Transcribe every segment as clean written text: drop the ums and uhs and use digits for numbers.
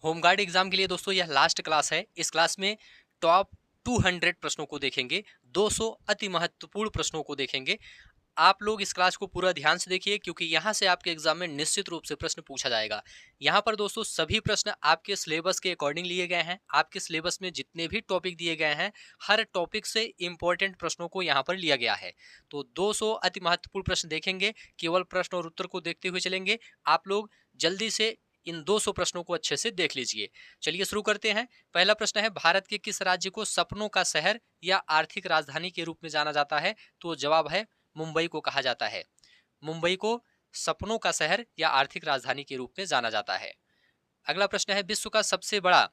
Home guard exam के लिए दोस्तों यह लास्ट क्लास है। इस क्लास में टॉप 200 प्रश्नों को देखेंगे, 200 अति महत्वपूर्ण प्रश्नों को देखेंगे। आप लोग इस क्लास को पूरा ध्यान से देखिए, क्योंकि यहाँ से आपके एग्जाम में निश्चित रूप से प्रश्न पूछा जाएगा। यहाँ पर दोस्तों सभी प्रश्न आपके सिलेबस के अकॉर्डिंग लिए गए हैं। आपके सिलेबस में जितने भी टॉपिक दिए गए हैं, हर टॉपिक से इंपॉर्टेंट प्रश्नों को यहाँ पर लिया गया है। तो 200 अति महत्वपूर्ण प्रश्न देखेंगे, केवल प्रश्न और उत्तर को देखते हुए चलेंगे। आप लोग जल्दी से इन 200 प्रश्नों को अच्छे से देख लीजिए। चलिए शुरू करते हैं। पहला प्रश्न है, भारत के किस राज्य को सपनों का शहर या आर्थिक राजधानी के रूप में जाना जाता है? तो जवाब है मुंबई को कहा जाता है। मुंबई को सपनों का शहर या आर्थिक राजधानी के रूप में जाना जाता है। अगला प्रश्न है, विश्व का सबसे बड़ा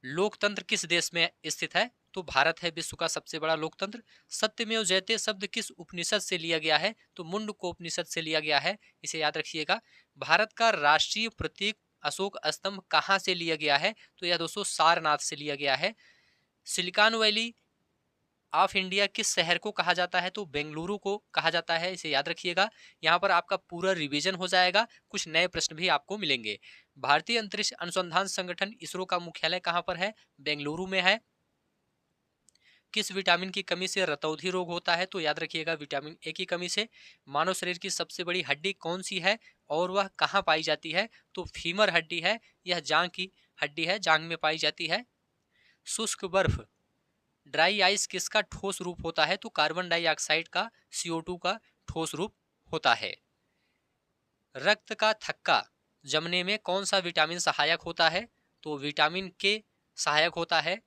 लोकतंत्र किस देश में स्थित है? तो भारत है विश्व का सबसे बड़ा लोकतंत्र। सत्यमेव जयते शब्द किस उपनिषद से लिया गया है? तो मुंडको उपनिषद से लिया गया है, इसे याद रखिएगा। भारत का राष्ट्रीय प्रतीक अशोक स्तंभ कहाँ से लिया गया है? तो यह दोस्तों सारनाथ से लिया गया है। सिलिकॉन वैली ऑफ इंडिया किस शहर को कहा जाता है? तो बेंगलुरु को कहा जाता है, इसे याद रखिएगा। यहाँ पर आपका पूरा रिवीजन हो जाएगा, कुछ नए प्रश्न भी आपको मिलेंगे। भारतीय अंतरिक्ष अनुसंधान संगठन इसरो का मुख्यालय कहाँ पर है? बेंगलुरु में है। किस विटामिन की कमी से रतौंधी रोग होता है? तो याद रखिएगा विटामिन ए की कमी से। मानव शरीर की सबसे बड़ी हड्डी कौन सी है और वह कहाँ पाई जाती है? तो फीमर हड्डी है, यह जांग की हड्डी है, जांग में पाई जाती है। शुष्क बर्फ ड्राई आइस किसका ठोस रूप होता है? तो कार्बन डाइऑक्साइड का, CO2 का ठोस रूप होता है। रक्त का थक्का जमने में कौन सा विटामिन सहायक होता है? तो विटामिन के सहायक होता है।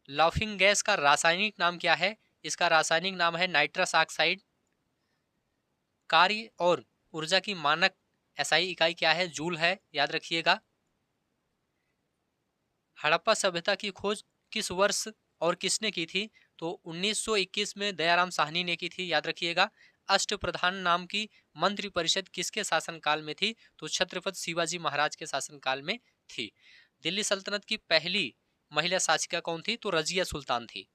लाफिंग गैस का रासायनिक नाम क्या है? इसका रासायनिक नाम है नाइट्रस ऑक्साइड। कार्य और ऊर्जा की मानक SI इकाई क्या है? जूल है, याद रखिएगा। हड़प्पा सभ्यता की खोज किस वर्ष और किसने की थी? तो 1921 में दयाराम साहनी ने की थी, याद रखिएगा। अष्टप्रधान नाम की मंत्रि परिषद किसके शासनकाल में थी? तो छत्रपति शिवाजी महाराज के शासनकाल में थी। दिल्ली सल्तनत की पहली महिला शासिका कौन थी? तो रजिया सुल्तान थी।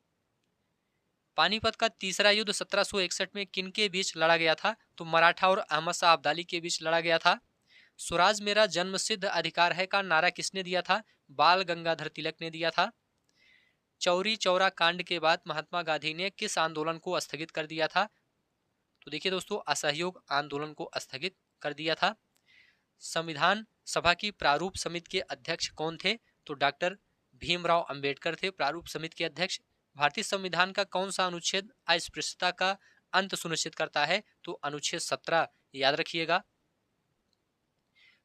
पानीपत का तीसरा युद्ध 1761 में किनके बीच लड़ा गया था? तो मराठा और अहमद शाह अब्दाली के बीच लड़ा गया था। स्वराज मेरा जन्मसिद्ध अधिकार है का नारा किसने दिया था? बाल गंगाधर तिलक ने दिया था। चौरी चौरा कांड के बाद महात्मा गांधी ने किस आंदोलन को स्थगित कर दिया था? तो देखिए दोस्तों, असहयोग आंदोलन को स्थगित कर दिया था। संविधान सभा की प्रारूप समिति के अध्यक्ष कौन थे? तो डॉक्टर भीमराव अंबेडकर थे प्रारूप समिति के अध्यक्ष। भारतीय संविधान का कौन सा अनुच्छेद अस्पृश्यता का अंत सुनिश्चित करता है? तो अनुच्छेद 17, याद रखिएगा।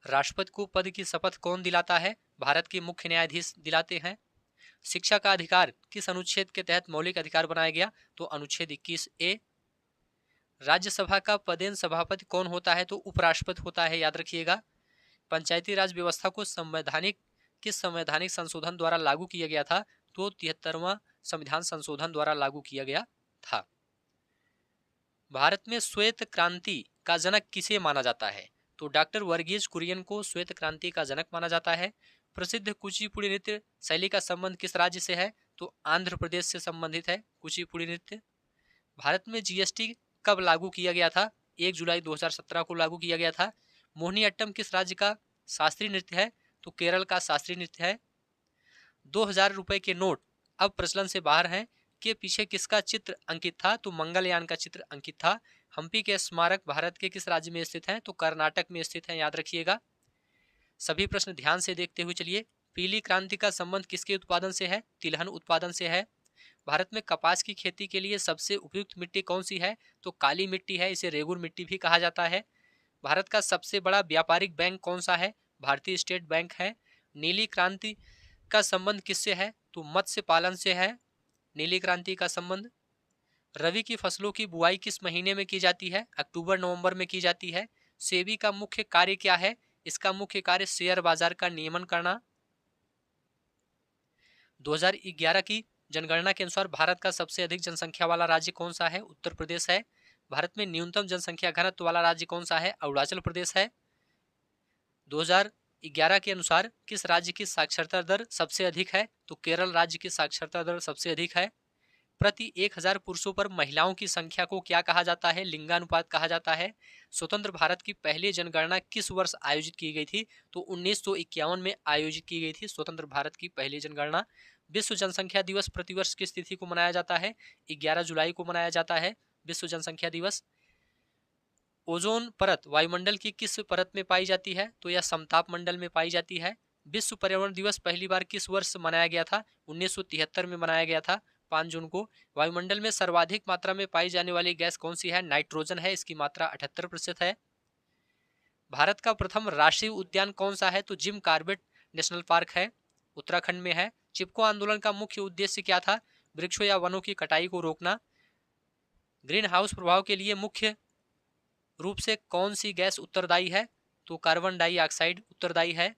राष्ट्रपति को पद की शपथ कौन दिलाता है? भारत के मुख्य न्यायाधीश दिलाते हैं। शिक्षा का अधिकार किस अनुच्छेद के तहत मौलिक अधिकार बनाया गया? तो अनुच्छेद 21A। राज्यसभा का पदेन सभापति कौन होता है? तो उपराष्ट्रपति होता है, याद रखिएगा। पंचायती राज व्यवस्था को किस संवैधानिक संशोधन द्वारा लागू किया गया था? तो 73वां संविधान संशोधन द्वारा लागू किया गया था। भारत में श्वेत क्रांति का जनक किसे माना जाता है? तो डॉक्टर वर्गीज कुरियन को श्वेत क्रांति का जनक माना जाता है। प्रसिद्ध कुचिपुड़ी नृत्य शैली का संबंध किस राज्य से है? तो आंध्र प्रदेश से संबंधित है कुचिपुड़ी नृत्य। भारत में GST कब लागू किया गया था? 1 जुलाई 2017 को लागू किया गया था। मोहिनीअट्टम किस राज्य का शास्त्रीय नृत्य है? तो केरल का शास्त्रीय नृत्य है। 2000 रुपए के नोट अब प्रचलन से बाहर हैं, के पीछे किसका चित्र अंकित था? तो मंगलयान का चित्र अंकित था। हम्पी के स्मारक भारत के किस राज्य में स्थित हैं? तो कर्नाटक में स्थित हैं, याद रखिएगा। सभी प्रश्न ध्यान से देखते हुए चलिए। पीली क्रांति का संबंध किसके उत्पादन से है? तिलहन उत्पादन से है। भारत में कपास की खेती के लिए सबसे उपयुक्त मिट्टी कौन सी है? तो काली मिट्टी है, इसे रेगुर मिट्टी भी कहा जाता है। भारत का सबसे बड़ा व्यापारिक बैंक कौन सा है? भारतीय स्टेट बैंक है। नीली क्रांति का संबंध किससे है? तो मत्स्य पालन से है नीली क्रांति का संबंध। रबी की फसलों की बुआई किस महीने में की जाती है? अक्टूबर नवंबर में की जाती है। सेबी का मुख्य कार्य क्या है? इसका मुख्य कार्य शेयर बाजार का नियमन करना। 2011 की जनगणना के अनुसार भारत का सबसे अधिक जनसंख्या वाला राज्य कौन सा है? उत्तर प्रदेश है। भारत में न्यूनतम जनसंख्या घनत्व वाला राज्य कौन सा है? अरुणाचल प्रदेश है। 2011 के अनुसार किस राज्य की साक्षरता दर सबसे अधिक है? तो केरल राज्य की साक्षरता दर सबसे अधिक है। प्रति 1000 पुरुषों पर महिलाओं की संख्या को क्या कहा जाता है? लिंगानुपात कहा जाता है। स्वतंत्र भारत की पहली जनगणना किस वर्ष आयोजित की गई थी? तो 1951 में आयोजित की गई थी स्वतंत्र भारत की पहली जनगणना। विश्व जनसंख्या दिवस प्रतिवर्ष किस तिथि को मनाया जाता है? 11 जुलाई को मनाया जाता है विश्व जनसंख्या दिवस। ओजोन परत वायुमंडल की किस परत में पाई जाती है? तो यह समताप मंडल में पाई जाती है। विश्व पर्यावरण दिवस पहली बार किस वर्ष मनाया गया था? 1973 में मनाया गया था 5 जून को। वायुमंडल में सर्वाधिक मात्रा में पाई जाने वाली गैस कौन सी है? नाइट्रोजन है, इसकी मात्रा 78% है। भारत का प्रथम राष्ट्रीय उद्यान कौन सा है? तो जिम कॉर्बेट नेशनल पार्क है, उत्तराखंड में है। चिपको आंदोलन का मुख्य उद्देश्य क्या था? वृक्षों या वनों की कटाई को रोकना। ग्रीन हाउस प्रभाव के लिए मुख्य रूप से कौन सी गैस उत्तरदायी है? तो कार्बन डाइऑक्साइड उत्तरदायी है।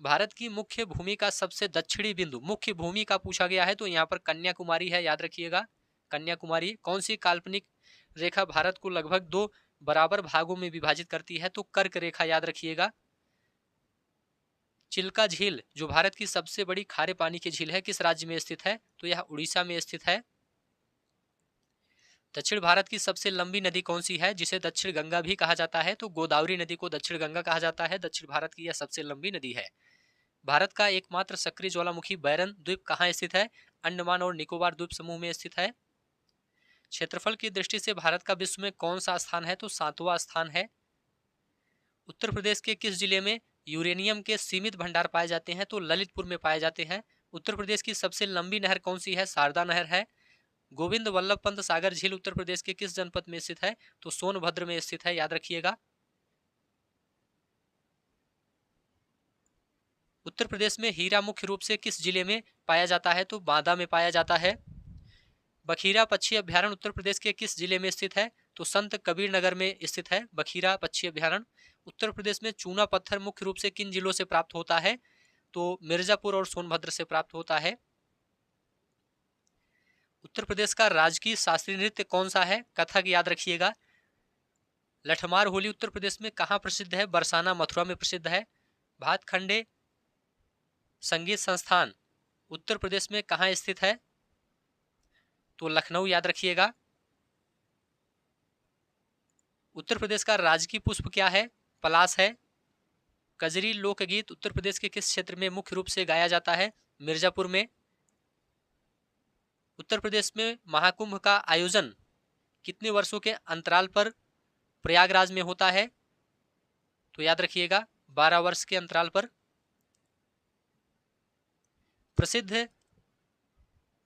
भारत की मुख्य भूमि का सबसे दक्षिणी बिंदु, मुख्य भूमि का पूछा गया है तो यहाँ पर कन्याकुमारी है, याद रखिएगा कन्याकुमारी। कौन सी काल्पनिक रेखा भारत को लगभग 2 बराबर भागों में विभाजित करती है? तो कर्क रेखा, याद रखिएगा। चिल्का झील जो भारत की सबसे बड़ी खारे पानी की झील है, किस राज्य में स्थित है? तो यह उड़ीसा में स्थित है। दक्षिण भारत की सबसे लंबी नदी कौन सी है जिसे दक्षिण गंगा भी कहा जाता है? तो गोदावरी नदी को दक्षिण गंगा कहा जाता है। दक्षिण भारत की यह सबसे लंबी नदी है। भारत का एकमात्र सक्रिय ज्वालामुखी बैरन द्वीप कहाँ स्थित है? अंडमान और निकोबार द्वीप समूह में स्थित है। क्षेत्रफल की दृष्टि से भारत का विश्व में कौन सा स्थान है? तो 7वां स्थान है। उत्तर प्रदेश के किस जिले में यूरेनियम के सीमित भंडार पाए जाते हैं? तो ललितपुर में पाए जाते हैं। उत्तर प्रदेश की सबसे लंबी नहर कौन सी है? शारदा नहर है। गोविंद वल्लभ पंत सागर झील उत्तर प्रदेश के किस जनपद में स्थित है? तो सोनभद्र में स्थित है, याद रखिएगा। उत्तर प्रदेश में हीरा मुख्य रूप से किस जिले में पाया जाता है? तो बांदा में पाया जाता है। बखीरा पक्षी अभ्यारण्य उत्तर प्रदेश के किस जिले में स्थित है? तो संत कबीर नगर में स्थित है बखीरा पक्षी अभ्यारण्य। उत्तर प्रदेश में चूना पत्थर मुख्य रूप से किन जिलों से प्राप्त होता है? तो मिर्जापुर और सोनभद्र से प्राप्त होता है। उत्तर प्रदेश का राजकीय शास्त्रीय नृत्य कौन सा है? कथक, याद रखिएगा। लठमार होली उत्तर प्रदेश में कहाँ प्रसिद्ध है? बरसाना मथुरा में प्रसिद्ध है। भातखंडे संगीत संस्थान उत्तर प्रदेश में कहाँ स्थित है? तो लखनऊ, याद रखिएगा। उत्तर प्रदेश का राजकीय पुष्प क्या है? पलाश है। कजरी लोकगीत उत्तर प्रदेश के किस क्षेत्र में मुख्य रूप से गाया जाता है? मिर्जापुर में। उत्तर प्रदेश में महाकुंभ का आयोजन कितने वर्षों के अंतराल पर प्रयागराज में होता है? तो याद रखिएगा 12 वर्ष के अंतराल पर। प्रसिद्ध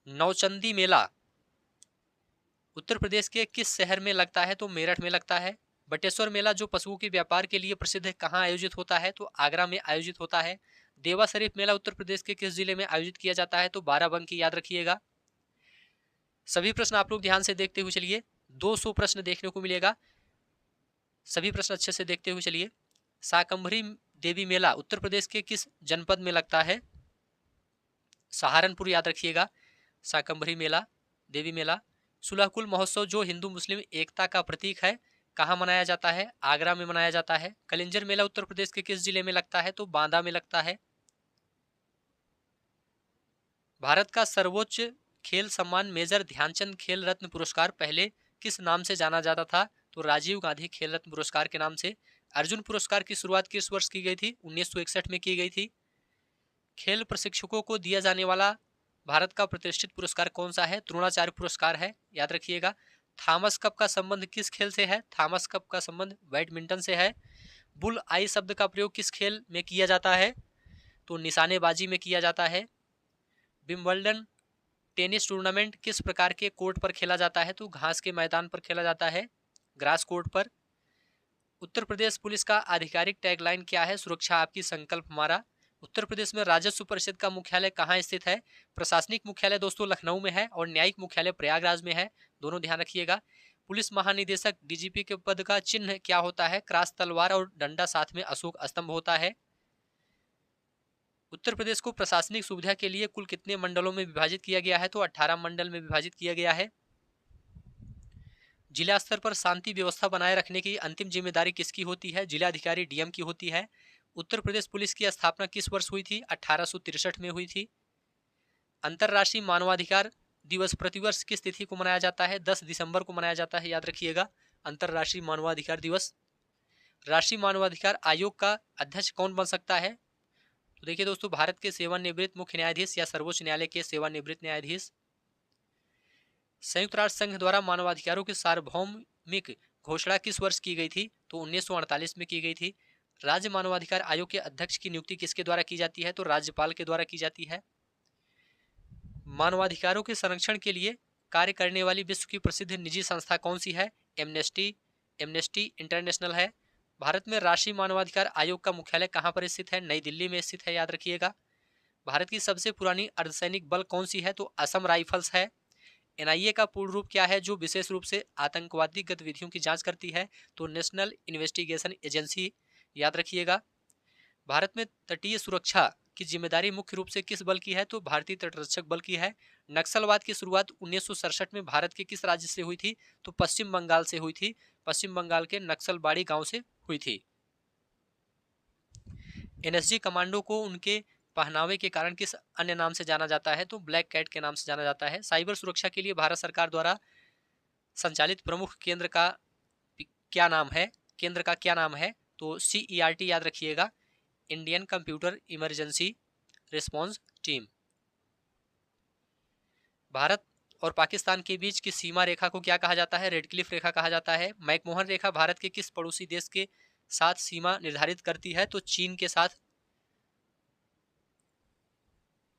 नौचंदी मेला उत्तर प्रदेश के किस शहर में लगता है? तो मेरठ में लगता है। बटेश्वर मेला जो पशुओं के व्यापार के लिए प्रसिद्ध है, कहाँ आयोजित होता है? तो आगरा में आयोजित होता है। देवा शरीफ मेला उत्तर प्रदेश के किस जिले में आयोजित किया जाता है? तो बाराबंकी, याद रखिएगा। सभी प्रश्न आप लोग ध्यान से देखते हुए चलिए, 200 प्रश्न देखने को मिलेगा। सभी प्रश्न अच्छे से देखते हुए चलिए। शाकंभरी देवी मेला उत्तर प्रदेश के किस जनपद में लगता है? सहारनपुर, याद रखिएगा। शाकंभरी मेला, देवी मेला। सुलहकुल महोत्सव जो हिंदू मुस्लिम एकता का प्रतीक है, कहाँ मनाया जाता है? आगरा में मनाया जाता है। कलिंजर मेला उत्तर प्रदेश के किस जिले में लगता है? तो बांदा में लगता है। भारत का सर्वोच्च खेल सम्मान मेजर ध्यानचंद खेल रत्न पुरस्कार पहले किस नाम से जाना जाता था? तो राजीव गांधी खेल रत्न पुरस्कार के नाम से। अर्जुन पुरस्कार की शुरुआत किस वर्ष की गई थी? 1961 में की गई थी। खेल प्रशिक्षकों को दिया जाने वाला भारत का प्रतिष्ठित पुरस्कार कौन सा है? द्रोणाचार्य पुरस्कार है, याद रखिएगा। थॉमस कप का संबंध किस खेल से है? थॉमस कप का संबंध बैडमिंटन से है। बुल आई शब्द का प्रयोग किस खेल में किया जाता है? तो निशानेबाजी में किया जाता है। विंबलडन टेनिस टूर्नामेंट किस प्रकार के कोर्ट पर खेला जाता है? तो घास के मैदान पर खेला जाता है, ग्रास कोर्ट पर। उत्तर प्रदेश पुलिस का आधिकारिक टैगलाइन क्या है? सुरक्षा आपकी, संकल्प हमारा। उत्तर प्रदेश में राजस्व परिषद का मुख्यालय कहाँ स्थित है? प्रशासनिक मुख्यालय दोस्तों लखनऊ में है और न्यायिक मुख्यालय प्रयागराज में है, दोनों ध्यान रखिएगा। पुलिस महानिदेशक डीजीपी के पद का चिन्ह क्या होता है? क्रॉस तलवार और डंडा, साथ में अशोक स्तंभ होता है। उत्तर प्रदेश को प्रशासनिक सुविधा के लिए कुल कितने मंडलों में विभाजित किया गया है? तो 18 मंडल में विभाजित किया गया है। जिला स्तर पर शांति व्यवस्था बनाए रखने की अंतिम जिम्मेदारी किसकी होती है? जिलाधिकारी डीएम की होती है। उत्तर प्रदेश पुलिस की स्थापना किस वर्ष हुई थी? 1863 में हुई थी। अंतर्राष्ट्रीय मानवाधिकार दिवस प्रतिवर्ष किस तिथि को मनाया जाता है? 10 दिसंबर को मनाया जाता है, याद रखिएगा, अंतर्राष्ट्रीय मानवाधिकार दिवस। राष्ट्रीय मानवाधिकार आयोग का अध्यक्ष कौन बन सकता है? तो देखिए दोस्तों, भारत के सेवानिवृत्त मुख्य न्यायाधीश या सर्वोच्च न्यायालय के सेवानिवृत्त न्यायाधीश। संयुक्त राष्ट्र संघ द्वारा मानवाधिकारों की सार्वभौमिक घोषणा किस वर्ष की गई थी? तो 1948 में की गई थी। राज्य मानवाधिकार आयोग के अध्यक्ष की नियुक्ति किसके द्वारा की जाती है? तो राज्यपाल के द्वारा की जाती है। मानवाधिकारों के संरक्षण के लिए कार्य करने वाली विश्व की प्रसिद्ध निजी संस्था कौन सी है? एमनेस्टी इंटरनेशनल है। भारत में राष्ट्रीय मानवाधिकार आयोग का मुख्यालय कहाँ पर स्थित है? नई दिल्ली में स्थित है, याद रखिएगा। भारत की सबसे पुरानी अर्धसैनिक बल कौन सी है? तो असम राइफल्स है। एनआईए का पूर्ण रूप क्या है, जो विशेष रूप से आतंकवादी गतिविधियों की जांच करती है? तो नेशनल इन्वेस्टिगेशन एजेंसी, याद रखिएगा। भारत में तटीय सुरक्षा की जिम्मेदारी मुख्य रूप से किस बल की है? तो भारतीय तटरक्षक बल की है। नक्सलवाद की शुरुआत 1967 में भारत के किस राज्य से हुई थी? तो पश्चिम बंगाल से हुई थी। पश्चिम बंगाल के नक्सलबाड़ी गांव से हुई थी। एनएसजी कमांडो को उनके पहनावे के कारण किस अन्य नाम से जाना जाता है? तो ब्लैक कैट के नाम से जाना जाता है। साइबर सुरक्षा के लिए भारत सरकार द्वारा संचालित प्रमुख केंद्र का क्या नाम है? केंद्र का क्या नाम है? तो CERT, याद रखिएगा, Indian computer emergency response team. Bharat और पाकिस्तान के बीच की सीमा रेखा को क्या कहा जाता है? रेड क्लिफ रेखा कहा जाता है। मैकमोहन रेखा भारत के किस पड़ोसी देश के साथ सीमा निर्धारित करती है? तो चीन के साथ।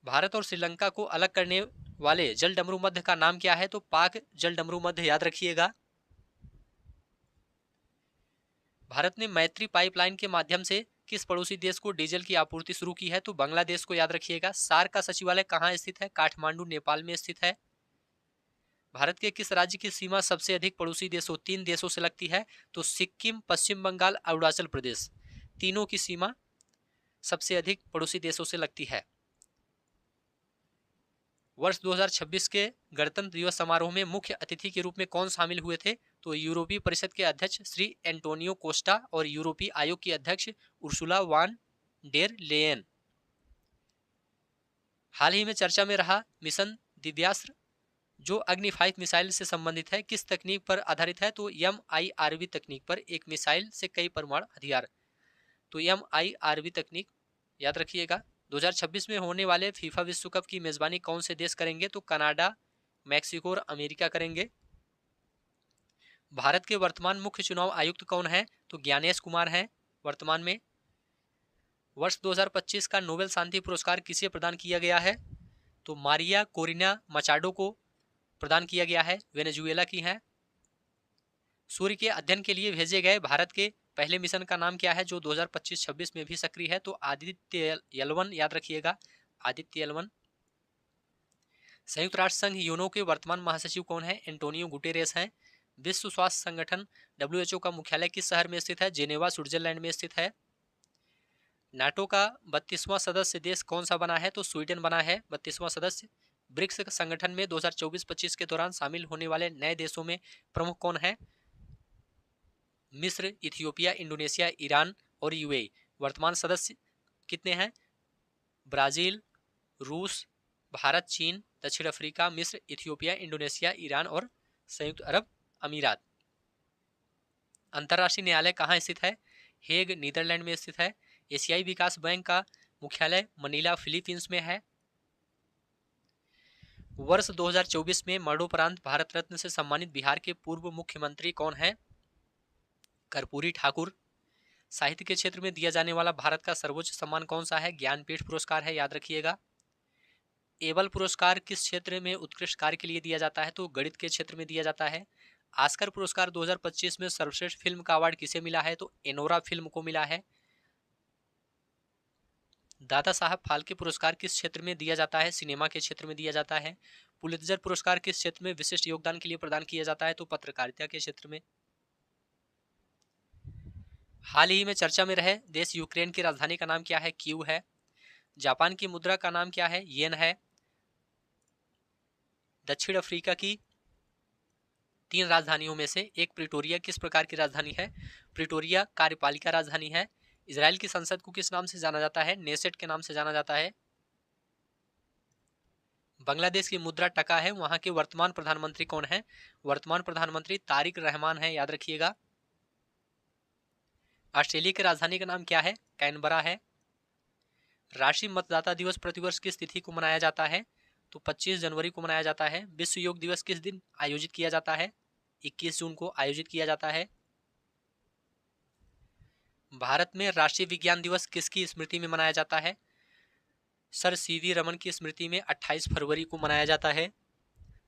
भारत और श्रीलंका को अलग करने वाले जलडमरू मध्य का नाम क्या है? तो पाक जलडमरू मध्य, याद रखिएगा। भारत ने मैत्री पाइपलाइन के माध्यम से किस पड़ोसी देश को डीजल की आपूर्ति शुरू की है? तो बांग्लादेश को, याद रखिएगा। सार्क का सचिवालय कहाँ स्थित है? काठमांडू, नेपाल में स्थित है। भारत के किस राज्य की सीमा सबसे अधिक पड़ोसी देशों 3 देशों से लगती है? तो सिक्किम, पश्चिम बंगाल, अरुणाचल प्रदेश, तीनों की सीमा सबसे अधिक पड़ोसी देशों से लगती है। वर्ष 2026 के गणतंत्र दिवस समारोह में मुख्य अतिथि के रूप में कौन शामिल हुए थे? तो यूरोपीय परिषद के अध्यक्ष श्री एंटोनियो कोस्टा और यूरोपीय आयोग की अध्यक्ष उर्सुला वान डेर लेयन। हाल ही में चर्चा में रहा मिशन दिव्यास्त्र, जो अग्नि 5 मिसाइल से संबंधित है, किस तकनीक पर आधारित है? तो MIRV तकनीक पर, एक मिसाइल से कई परमाणु हथियार, तो MIRV तकनीक, याद रखिएगा। 2026 में होने वाले फीफा विश्व कप की मेजबानी कौन से देश करेंगे? तो कनाडा, मैक्सिको और अमेरिका करेंगे। भारत के वर्तमान मुख्य चुनाव आयुक्त कौन है? तो ज्ञानेश कुमार हैं वर्तमान में। वर्ष 2025 का नोबेल शांति पुरस्कार किसे प्रदान किया गया है? तो मारिया कोरिना मचाडो को प्रदान किया गया है, वेनेजुएला की हैं। सूर्य के अध्ययन के लिए भेजे गए भारत के पहले मिशन का नाम क्या है, जो 2025-26 में भी सक्रिय है? तो आदित्य L1, याद रखिएगा, आदित्य L1। संयुक्त राष्ट्र संघ यूनो के वर्तमान महासचिव कौन है? एंटोनियो गुटेरेस हैं। विश्व स्वास्थ्य संगठन WHO का मुख्यालय किस शहर में स्थित है? जेनेवा, स्विट्जरलैंड में स्थित है। नाटो का 32वां सदस्य देश कौन सा बना है? तो स्वीडन बना है 32वां सदस्य। ब्रिक्स संगठन में 2024-25 के दौरान शामिल होने वाले नए देशों में प्रमुख कौन है? मिस्र, इथियोपिया, इंडोनेशिया, ईरान और UAE। वर्तमान सदस्य कितने हैं? ब्राजील, रूस, भारत, चीन, दक्षिण अफ्रीका, मिस्र, इथियोपिया, इंडोनेशिया, ईरान और संयुक्त अरब अमीरात। अंतर्राष्ट्रीय न्यायालय कहाँ स्थित है? हेग, नीदरलैंड में स्थित है। एशियाई विकास बैंक का मुख्यालय मनीला, फिलीपींस में है। वर्ष 2024 में मरणोपरांत भारत रत्न से सम्मानित बिहार के पूर्व मुख्यमंत्री कौन है? कर्पूरी ठाकुर। साहित्य के क्षेत्र में दिया जाने वाला भारत का सर्वोच्च सम्मान कौन सा है? ज्ञानपीठ पुरस्कार है, याद रखिएगा। एबल पुरस्कार किस क्षेत्र में उत्कृष्ट कार्य के लिए दिया जाता है? तो गणित के क्षेत्र में दिया जाता है। ऑस्कर पुरस्कार 2025 में सर्वश्रेष्ठ फिल्म का अवार्ड किसे मिला है? तो एनोरा फिल्म को मिला है। दादा साहब फाल्के पुरस्कार किस क्षेत्र में दिया जाता है? सिनेमा के क्षेत्र में दिया जाता है। पुलित्जर पुरस्कार किस क्षेत्र में विशिष्ट योगदान के लिए प्रदान किया जाता है? तो पत्रकारिता के क्षेत्र में। हाल ही में चर्चा में रहे देश यूक्रेन की राजधानी का नाम क्या है? कीव है। जापान की मुद्रा का नाम क्या है? येन है। दक्षिण अफ्रीका की 3 राजधानियों में से एक प्रिटोरिया किस प्रकार की राजधानी है? प्रिटोरिया कार्यपालिका राजधानी है। इजराइल की संसद को किस नाम से जाना जाता है? नेसेट के नाम से जाना जाता है। बांग्लादेश की मुद्रा टका है, वहां के वर्तमान प्रधानमंत्री कौन है? वर्तमान प्रधानमंत्री तारिक रहमान है, याद रखिएगा। ऑस्ट्रेलिया की राजधानी का नाम क्या है? कैनबरा है। राष्ट्रीय मतदाता दिवस प्रतिवर्ष किस तिथि को मनाया जाता है? तो 25 जनवरी को मनाया जाता है। विश्व योग दिवस किस दिन आयोजित किया जाता है? 21 जून को आयोजित किया जाता है। भारत में राष्ट्रीय विज्ञान दिवस किसकी स्मृति में मनाया जाता है? सर सीवी रमन की स्मृति में 28 फरवरी को मनाया जाता है।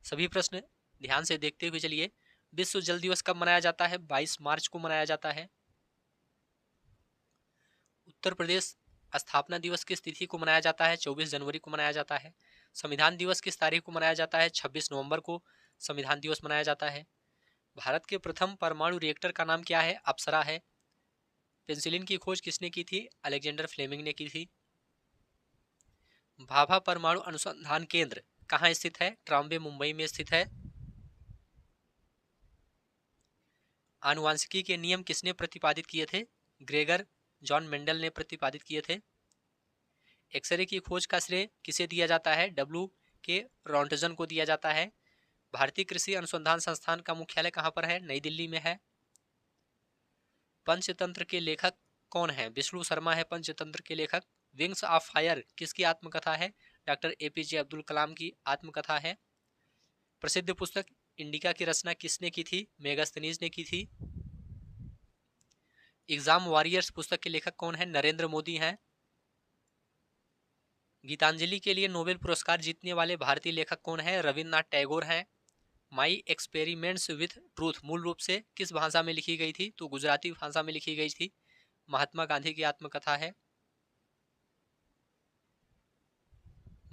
सभी प्रश्न ध्यान से देखते हुए चलिए। विश्व जल दिवस कब मनाया जाता है? 22 मार्च को मनाया जाता है। उत्तर प्रदेश स्थापना दिवस किस तिथि को मनाया जाता है? 24 जनवरी को मनाया जाता है। संविधान दिवस किस तारीख को मनाया जाता है? 26 नवंबर को संविधान दिवस मनाया जाता है। भारत के प्रथम परमाणु रिएक्टर का नाम क्या है? अप्सरा है। पेंसिलिन की खोज किसने की थी? अलेक्जेंडर फ्लेमिंग ने की थी। भाभा परमाणु अनुसंधान केंद्र कहाँ स्थित है? ट्राम्बे, मुंबई में स्थित है। आनुवांशिकी के नियम किसने प्रतिपादित किए थे? ग्रेगर जॉन मेंडल ने प्रतिपादित किए थे। एक्सरे की खोज का श्रेय किसे दिया जाता है? डब्ल्यू के रॉन्टजन को दिया जाता है। भारतीय कृषि अनुसंधान संस्थान का मुख्यालय कहाँ पर है? नई दिल्ली में है। पंचतंत्र के लेखक कौन है? विष्णु शर्मा है पंचतंत्र के लेखक। विंग्स ऑफ फायर किसकी आत्मकथा है? डॉक्टर एपीजे अब्दुल कलाम की आत्मकथा है। प्रसिद्ध पुस्तक इंडिका की रचना किसने की थी? मेगास्थनीज ने की थी। एग्जाम वॉरियर्स पुस्तक के लेखक कौन है? नरेंद्र मोदी हैं। गीतांजलि के लिए नोबेल पुरस्कार जीतने वाले भारतीय लेखक कौन है? रविन्द्रनाथ टैगोर हैं। माई एक्सपेरिमेंट्स विथ ट्रूथ मूल रूप से किस भाषा में लिखी गई थी? तो गुजराती भाषा में लिखी गई थी। महात्मा गांधी की आत्मकथा है।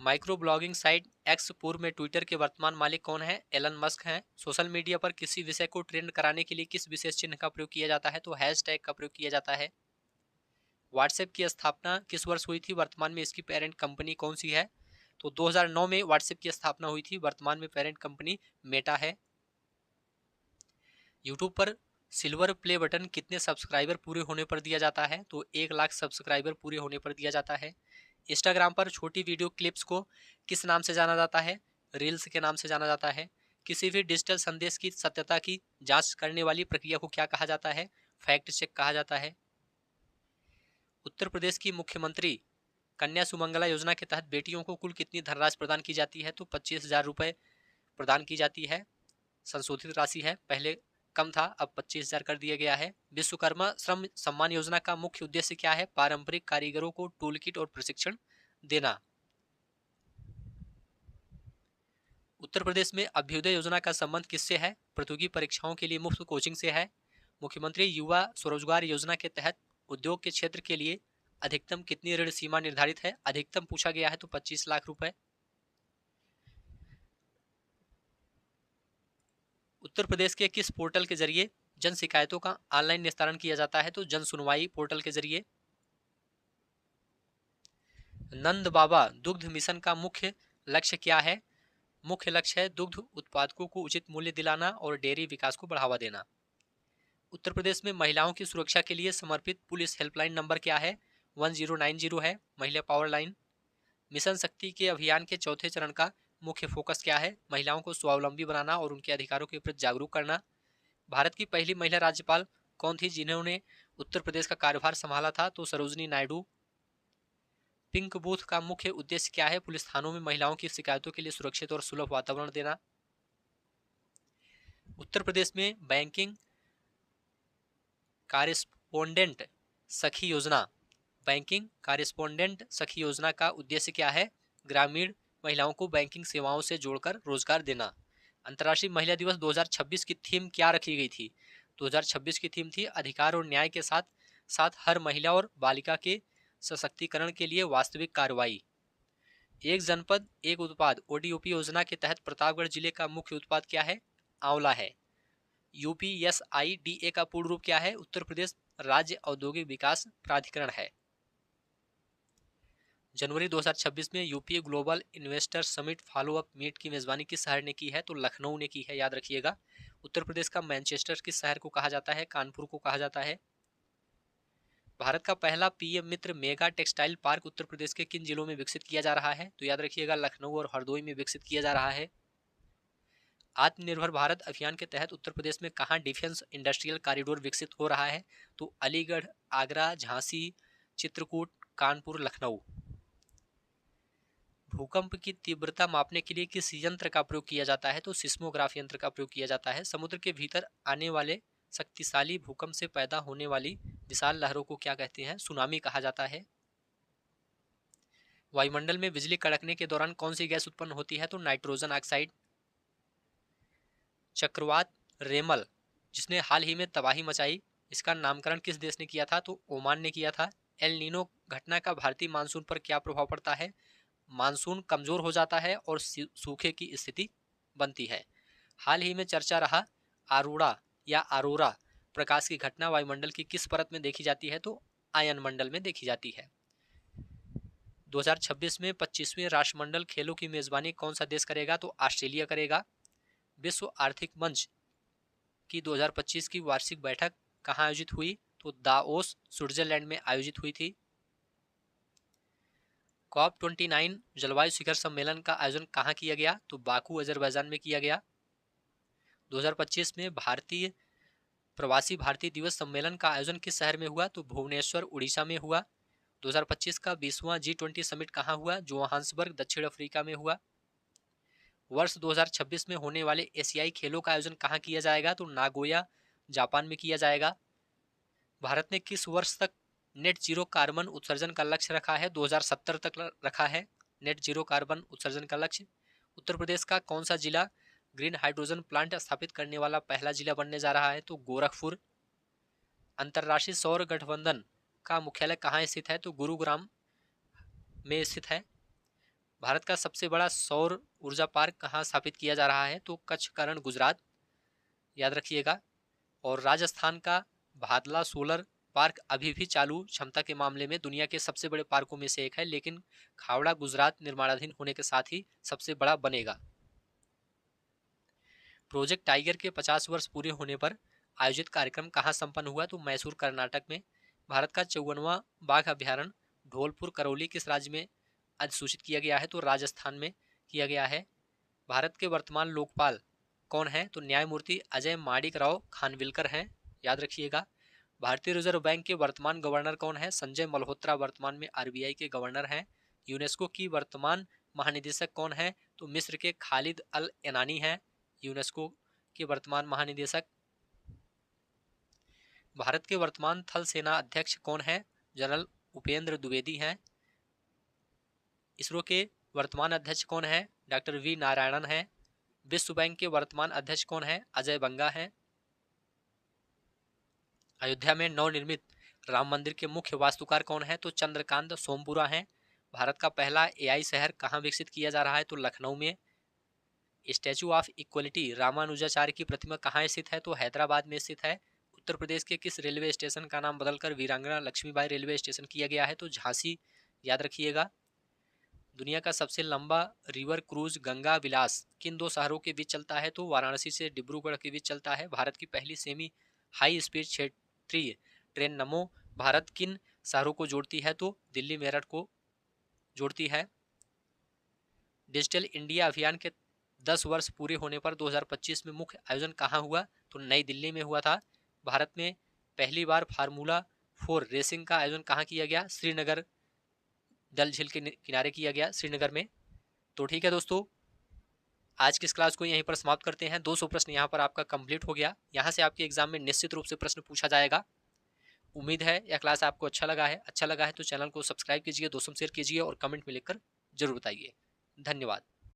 माइक्रो ब्लॉगिंग साइट एक्स पूर्व में ट्विटर के वर्तमान मालिक कौन है? एलन मस्क हैं। सोशल मीडिया पर किसी विषय को ट्रेंड कराने के लिए किस विशेष चिन्ह का प्रयोग किया जाता है? तो हैशटैग का प्रयोग किया जाता है। व्हाट्सएप की स्थापना किस वर्ष हुई थी? वर्तमान में इसकी पेरेंट कंपनी कौन सी है? तो 2009 में व्हाट्सएप की स्थापना हुई थी। वर्तमान में पेरेंट कंपनी मेटा है। यूट्यूब पर सिल्वर प्ले बटन कितने सब्सक्राइबर पूरे होने पर दिया जाता है? तो 1 लाख सब्सक्राइबर पूरे होने पर दिया जाता है। इंस्टाग्राम पर छोटी वीडियो क्लिप्स को किस नाम से जाना जाता है? रील्स के नाम से जाना जाता है। किसी भी डिजिटल संदेश की सत्यता की जांच करने वाली प्रक्रिया को क्या कहा जाता है? फैक्ट चेक कहा जाता है। उत्तर प्रदेश की मुख्यमंत्री कन्या सुमंगला योजना के तहत बेटियों को कुल कितनी धनराशि प्रदान की जाती है? तो 25,000 रुपये प्रदान की जाती है। संशोधित राशि है, पहले कम था, अब 25,000 कर दिया गया है। विश्वकर्मा श्रम सम्मान योजना का मुख्य उद्देश्य क्या है? पारंपरिक कारीगरों को टूल किट और प्रशिक्षण देना। उत्तर प्रदेश में अभ्युदय योजना का संबंध किससे है? प्रतियोगी परीक्षाओं के लिए मुफ्त कोचिंग से है। मुख्यमंत्री युवा स्वरोजगार योजना के तहत उद्योग के क्षेत्र के लिए अधिकतम कितनी ऋण सीमा निर्धारित है? अधिकतम पूछा गया है तो 25 लाख रुपए। उत्तर प्रदेश के किस पोर्टल के जरिए जन शिकायतों का ऑनलाइन निस्तारण किया जाता है? तो जन सुनवाई पोर्टल के जरिए। नंद बाबा दुग्ध मिशन का मुख्य लक्ष्य क्या है? मुख्य लक्ष्य है दुग्ध उत्पादकों को उचित मूल्य दिलाना और डेयरी विकास को बढ़ावा देना। उत्तर प्रदेश में महिलाओं की सुरक्षा के लिए समर्पित पुलिस हेल्पलाइन नंबर क्या है? 1090 है, महिला पावर लाइन। मिशन शक्ति के अभियान के चौथे चरण का मुख्य फोकस क्या है? महिलाओं को स्वावलंबी बनाना और उनके अधिकारों के प्रति जागरूक करना। भारत की पहली महिला राज्यपाल कौन थी जिन्होंने उत्तर प्रदेश का कार्यभार संभाला था? तो सरोजनी नायडू। पिंक बूथ का मुख्य उद्देश्य क्या है? पुलिस थानों में महिलाओं की शिकायतों के लिए सुरक्षित और सुलभ वातावरण देना। उत्तर प्रदेश में बैंकिंग कॉरेस्पोंडेंट सखी योजना सखी योजना का उद्देश्य क्या है? ग्रामीण महिलाओं को बैंकिंग सेवाओं से जोड़कर रोजगार देना। अंतर्राष्ट्रीय महिला दिवस 2026 की थीम क्या रखी गई थी? 2026 की थीम थी अधिकार और न्याय के साथ साथ हर महिला और बालिका के सशक्तिकरण के लिए वास्तविक कार्रवाई। एक जनपद एक उत्पाद ओडीओपी योजना के तहत प्रतापगढ़ जिले का मुख्य उत्पाद क्या है? आंवला है। यूपीएसआईडीए का पूर्ण रूप क्या है? उत्तर प्रदेश राज्य औद्योगिक विकास प्राधिकरण है। जनवरी 2026 में UPA global investor summit follow up meet की मेजबानी किस शहर ने की है? तो लखनऊ ने की है, याद रखिएगा। उत्तर प्रदेश का मैनचेस्टर किस शहर को कहा जाता है? कानपुर को कहा जाता है। भारत का पहला पीएम मित्र mega textile park Uttar Pradesh के किन जिलों में विकसित किया जा रहा है? तो याद रखिएगा लखनऊ और हरदोई में विकसित किया जा रहा है। आत्मनिर्भर भारत अभियान के तहत उत्तर प्रदेश में कहाँ डिफेंस इंडस्ट्रियल कॉरिडोर विकसित हो रहा है? तो अलीगढ़, आगरा, झांसी, चित्रकूट, कानपुर, लखनऊ। भूकंप की तीव्रता मापने के लिए किस यंत्र का प्रयोग किया जाता है? तो सिस्मोग्राफ यंत्र का प्रयोग किया जाता है। समुद्र के भीतर आने वाले शक्तिशाली भूकंप से पैदा होने वाली विशाल लहरों को क्या कहते हैं? सुनामी कहा जाता है। वायुमंडल में बिजली कड़कने के दौरान कौन सी गैस उत्पन्न होती है? तो नाइट्रोजन ऑक्साइड। चक्रवात रेमल जिसने हाल ही में तबाही मचाई, इसका नामकरण किस देश ने किया था? तो ओमान ने किया था। एल नीनो घटना का भारतीय मानसून पर क्या प्रभाव पड़ता है? मानसून कमजोर हो जाता है और सूखे की स्थिति बनती है। हाल ही में चर्चा रहा आरोरा या अरोरा प्रकाश की घटना वायुमंडल की किस परत में देखी जाती है? तो आयन मंडल में देखी जाती है। 2026 में 25वें राष्ट्रमंडल खेलों की मेजबानी कौन सा देश करेगा? तो ऑस्ट्रेलिया करेगा। विश्व आर्थिक मंच की 2025 की वार्षिक बैठक कहाँ आयोजित हुई? तो दाओस स्विट्जरलैंड में आयोजित हुई थी। COP29 जलवायु शिखर सम्मेलन का आयोजन कहाँ किया गया? तो बाकू अजरबैजान में किया गया। 2025 में भारतीय प्रवासी भारतीय दिवस सम्मेलन का आयोजन किस शहर में हुआ? तो भुवनेश्वर उड़ीसा में हुआ। 2025 का 20वां G20 समिट कहाँ हुआ? जोहान्सबर्ग दक्षिण अफ्रीका में हुआ। वर्ष 2026 में होने वाले एशियाई खेलों का आयोजन कहाँ किया जाएगा? तो नागोया जापान में किया जाएगा। भारत ने किस वर्ष तक नेट जीरो कार्बन उत्सर्जन का लक्ष्य रखा है? 2070 तक रखा है नेट जीरो कार्बन उत्सर्जन का लक्ष्य। उत्तर प्रदेश का कौन सा जिला ग्रीन हाइड्रोजन प्लांट स्थापित करने वाला पहला जिला बनने जा रहा है? तो गोरखपुर। अंतर्राष्ट्रीय सौर गठबंधन का मुख्यालय कहाँ स्थित है? तो गुरुग्राम में स्थित है। भारत का सबसे बड़ा सौर ऊर्जा पार्क कहाँ स्थापित किया जा रहा है? तो कच्छ करण गुजरात, याद रखिएगा। और राजस्थान का भादला सोलर पार्क अभी भी चालू क्षमता के मामले में दुनिया के सबसे बड़े पार्कों में से एक है, लेकिन खावड़ा गुजरात निर्माणाधीन होने के साथ ही सबसे बड़ा बनेगा। प्रोजेक्ट टाइगर के 50 वर्ष पूरे होने पर आयोजित कार्यक्रम कहाँ संपन्न हुआ? तो मैसूर कर्नाटक में। भारत का 54वां बाघ अभ्यारण्य धौलपुर करौली किस राज्य में अधिसूचित किया गया है? तो राजस्थान में किया गया है। भारत के वर्तमान लोकपाल कौन है? तो न्यायमूर्ति अजय माणिक राव खानविलकर हैं, याद रखिएगा। भारतीय रिजर्व बैंक के वर्तमान गवर्नर कौन है? संजय मल्होत्रा वर्तमान में आरबीआई के गवर्नर हैं। यूनेस्को की वर्तमान महानिदेशक कौन है? तो मिस्र के खालिद अल एनानी हैं यूनेस्को के वर्तमान महानिदेशक। भारत के वर्तमान थल सेना अध्यक्ष कौन है? जनरल उपेंद्र द्विवेदी हैं। इसरो के वर्तमान अध्यक्ष कौन है? डॉक्टर वी नारायणन हैं। विश्व बैंक के वर्तमान अध्यक्ष कौन है? अजय बंगा हैं। अयोध्या में नवनिर्मित राम मंदिर के मुख्य वास्तुकार कौन है? तो चंद्रकांत सोमपुरा हैं। भारत का पहला एआई शहर कहाँ विकसित किया जा रहा है? तो लखनऊ में। स्टैचू ऑफ इक्वलिटी रामानुजाचार्य की प्रतिमा कहाँ स्थित है? तो हैदराबाद में स्थित है। उत्तर प्रदेश के किस रेलवे स्टेशन का नाम बदलकर वीरांगना लक्ष्मीबाई रेलवे स्टेशन किया गया है? तो झांसी, याद रखिएगा। दुनिया का सबसे लंबा रिवर क्रूज गंगा विलास किन दो शहरों के बीच चलता है? तो वाराणसी से डिब्रूगढ़ के बीच चलता है। भारत की पहली सेमी हाई स्पीड क्षेत्रीय ट्रेन नमो भारत किन शहरों को जोड़ती है? तो दिल्ली मेरठ को जोड़ती है। डिजिटल इंडिया अभियान के 10 वर्ष पूरे होने पर 2025 में मुख्य आयोजन कहाँ हुआ? तो नई दिल्ली में हुआ था। भारत में पहली बार फार्मूला 4 रेसिंग का आयोजन कहाँ किया गया? श्रीनगर, डल झील के किनारे किया गया, श्रीनगर में। तो ठीक है दोस्तों, आज की इस क्लास को यहीं पर समाप्त करते हैं। 200 प्रश्न यहाँ पर आपका कंप्लीट हो गया। यहाँ से आपके एग्जाम में निश्चित रूप से प्रश्न पूछा जाएगा। उम्मीद है यह क्लास आपको अच्छा लगा है। अच्छा लगा है तो चैनल को सब्सक्राइब कीजिए, दोस्तों शेयर कीजिए और कमेंट में लिखकर जरूर बताइए। धन्यवाद।